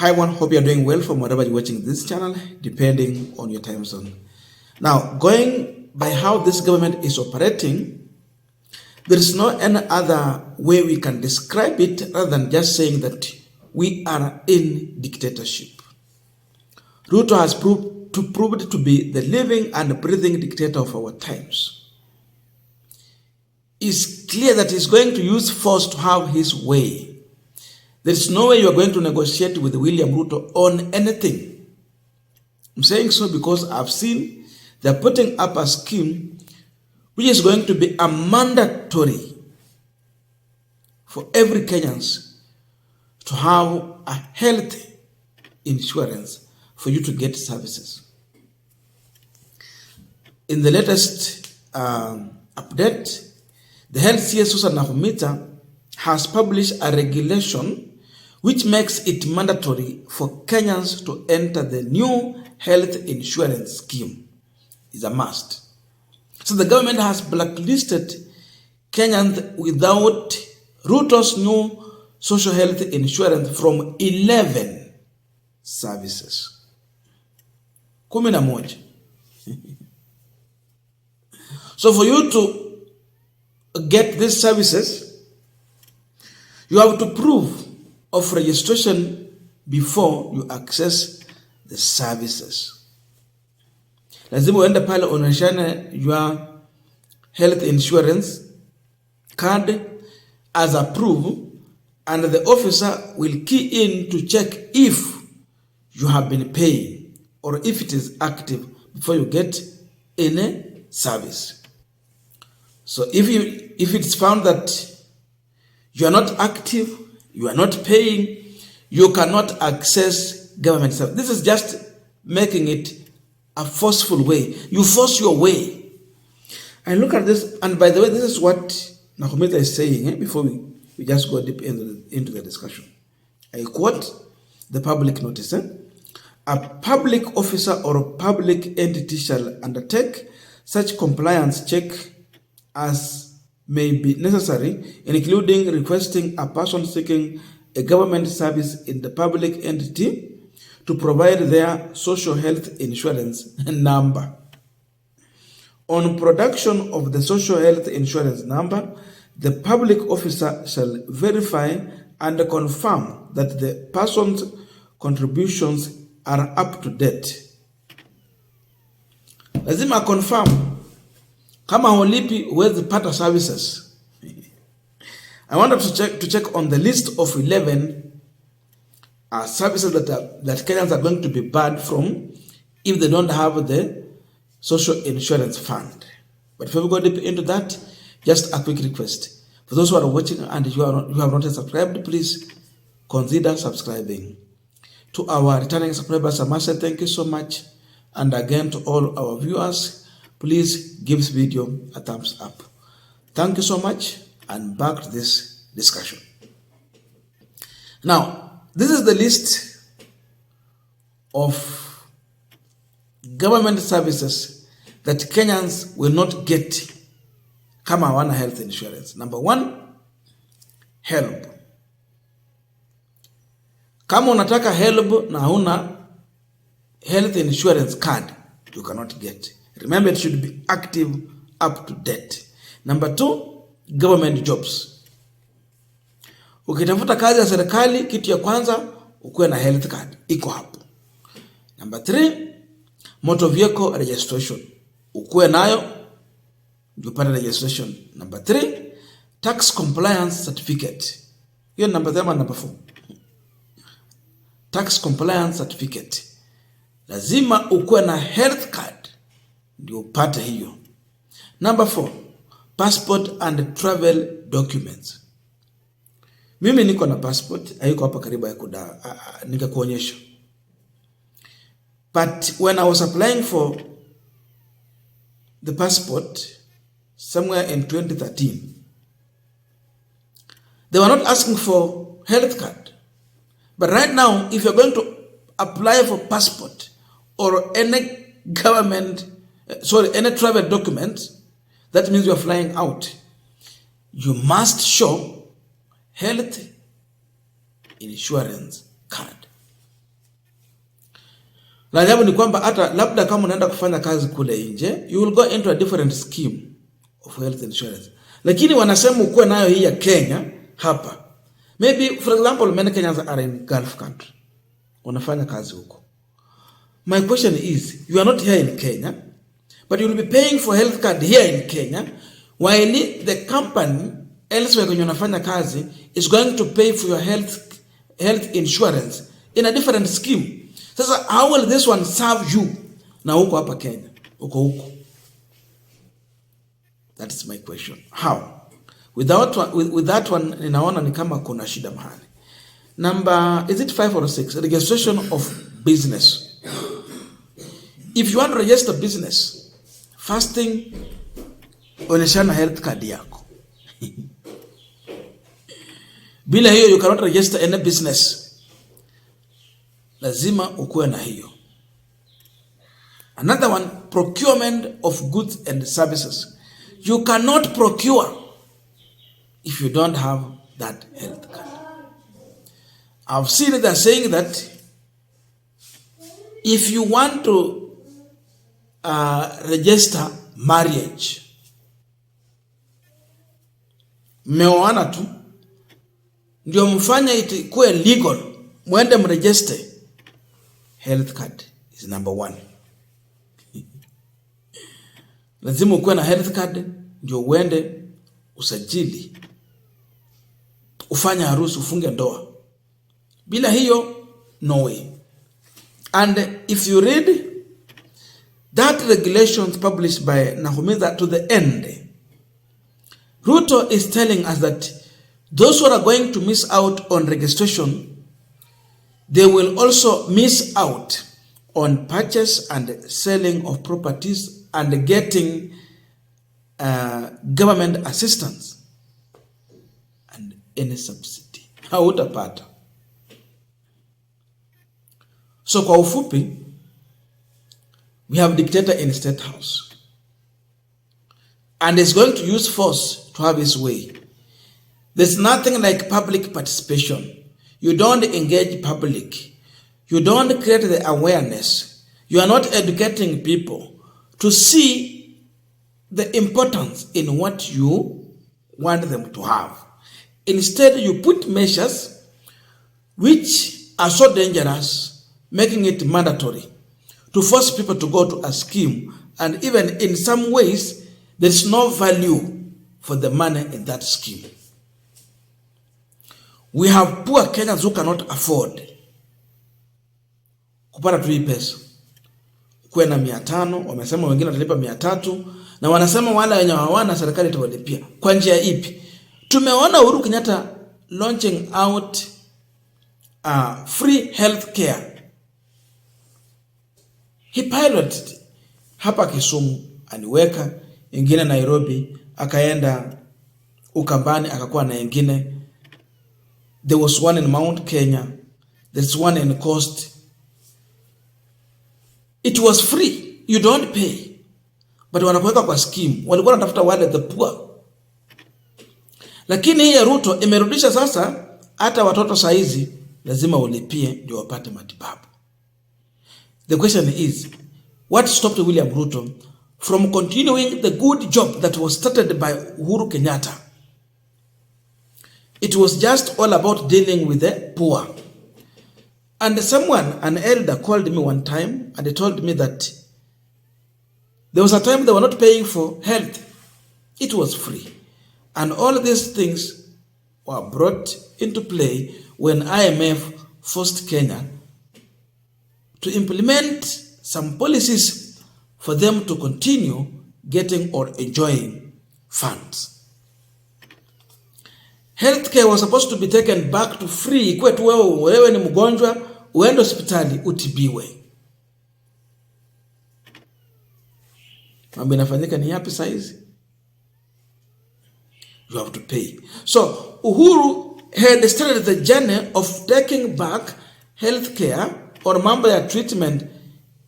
Hi everyone, hope you're doing well from wherever you're watching this channel, depending on your time zone. Now, going by how this government is operating, there is no any other way we can describe it rather than just saying that we are in dictatorship. Ruto has proved to be the living and breathing dictator of our times. It's clear that he's going to use force to have his way. There's no way you are going to negotiate with William Ruto on anything. I'm saying so because I've seen they're putting up a scheme which is going to be a mandatory for every Kenyans to have a health insurance for you to get services. In the latest update, the health CS Susan Nahumita has published a regulation which makes it mandatory for Kenyans to enter the new health insurance scheme. Is a must. So the government has blacklisted Kenyans without Ruto's new social health insurance from 11 services. 11. So for you to get these services, you have to prove of registration before you access the services. Lazima uende pale uonyeshane your health insurance card as approved, and the officer will key in to check if you have been paying or if it is active before you get any service. So if it's found that you are not active, you are not paying, you cannot access government service. This is just making it a forceful way. You force your way. And look at this. And by the way, this is what Nahumita is saying before we just go deep into the discussion. I quote the public notice. A public officer or a public entity shall undertake such compliance check as may be necessary, including requesting a person seeking a government service in the public entity to provide their social health insurance number. On production of the social health insurance number, the public officer shall verify and confirm that the person's contributions are up to date. Lazima confirm kama holipi huwezi pata services. I wanted to check on the list of 11 services that Kenyans are going to be barred from if they don't have the social insurance fund. But before we go deep into that, just a quick request. For those who are watching and you have not subscribed, please consider subscribing. To our returning subscribers, I must say thank you so much. And again, to all our viewers, please give this video a thumbs up. Thank you so much, and back to this discussion. Now, this is the list of government services that Kenyans will not get kama hawana health insurance. Number 1, HELB. Kama unataka HELB na huna health insurance card, you cannot get. Remember, it should be active, up to date. Number 2, government jobs. Ukitafuta kazi ya serikali, kitu ya kwanza ukuwe na health card, iko hapo. Number 3, motor vehicle registration. Ukuwe nayo, upate registration. Number 3, tax compliance certificate. Hiyo number 3 ama number 4. Tax compliance certificate. Lazima ukuwe na health card ndio upate hiyo. Number 4, passport and travel documents. Mimi niko na passport, haiko hapa karibu ya nikakuonyesha. But when I was applying for the passport somewhere in 2013, they were not asking for health card. But right now, if you're going to apply for passport or any any travel document, that means you're flying out, you must show health insurance card. La ajabu ni kwamba hata labda kama unaenda kufanya kazi kule nje, you will go into a different scheme of health insurance. Lakini wanasema ukuwe nayo hii ya Kenya hapa. Maybe for example, many Kenyans are in Gulf country. Wanafanya kazi huko. My question is, you are not here in Kenya, but you will be paying for health card here in Kenya, while the company elsewhere kwenye unafanya kazi is going to pay for your health insurance in a different scheme. Sasa how will this one serve you na huko hapa Kenya? Huko. That is my question. How? With that one ninaona ni kama kuna shida mahali. Number, is it 5 or 6? Registration of business. If you want to register business, first thing, onyeshana health card yako. Bila hiyo you cannot register any business. Lazima ukuwe na hiyo. Another one, procurement of goods and services. You cannot procure if you don't have that health card. I've seen they're saying that if you want to register marriage, mmeoana tu ndio mfanya ikuwe legal, mwende mregister, health card is number 1. Lazima ukuwe na health card ndio uende usajili, ufanye harusi, ufunge ndoa. Bila hiyo, no way. And if you read that regulations published by Nahumiza to the end, Ruto is telling us that those who are going to miss out on registration, they will also miss out on purchase and selling of properties and getting government assistance and any subsidy. Hautapata. So kwa ufupi, we have dictator in state house, and is going to use force to have his way. There's nothing like public participation. You don't engage public. You don't create the awareness. You are not educating people to see the importance in what you want them to have. Instead, you put measures which are so dangerous, making it mandatory to force people to go to a scheme, and even in some ways, there's no value for the money in that scheme. We have poor Kenyans who cannot afford kupata tu hii pesa. Kuwe na 500, wamesema wengine watalipa 300, na wanasema wala wenye hawana serikali itawalipia. Kwa njia ipi? Tumeona Uhuru Kenyatta launching out free health care. He piloted hapa Kisumu, aniweka ingine Nairobi, akaenda Ukambani akakuwa na ingine. There was one in Mount Kenya, there's one in Coast. It was free, you don't pay. But wanapoeka kwa scheme, walikuwa wanatafuta wale the poor. Lakini hii ya Ruto imerudisha sasa hata watoto saizi lazima ulipie ndio wapate matibabu. The question is, what stopped William Ruto from continuing the good job that was started by Uhuru Kenyatta? It was just all about dealing with the poor. And someone, an elder, called me one time and they told me that there was a time they were not paying for health. It was free. And all these things were brought into play when IMF forced Kenya to implement some policies for them to continue getting or enjoying funds. Healthcare was supposed to be taken back to free. Kwetu wewe ni mgonjwa, uende hospitali utibiwe. Mambo inafanyika ni yapi saizi? You have to pay. So Uhuru had started the journey of taking back healthcare or mambo ya treatment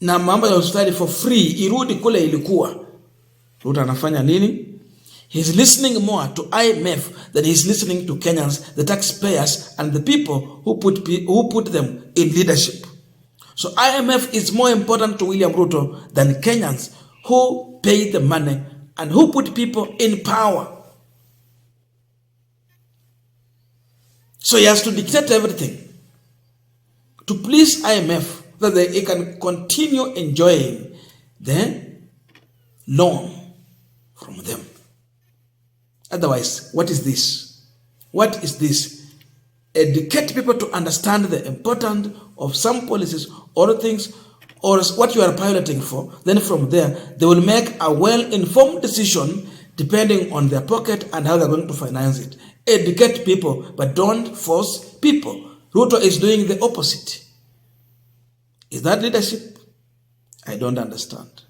na mambo ya hospitali for free, irudi kule ilikuwa. Ruto anafanya nini? He's listening more to IMF than he's listening to Kenyans, the taxpayers, and the people who put them in leadership. So IMF is more important to William Ruto than Kenyans who pay the money and who put people in power. So he has to dictate everything to please IMF so that they can continue enjoying the loan from them. Otherwise, what is this? What is this? Educate people to understand the importance of some policies or things or what you are piloting for. Then from there, they will make a well-informed decision depending on their pocket and how they're going to finance it. Educate people, but don't force people. Ruto is doing the opposite. Is that leadership? I don't understand.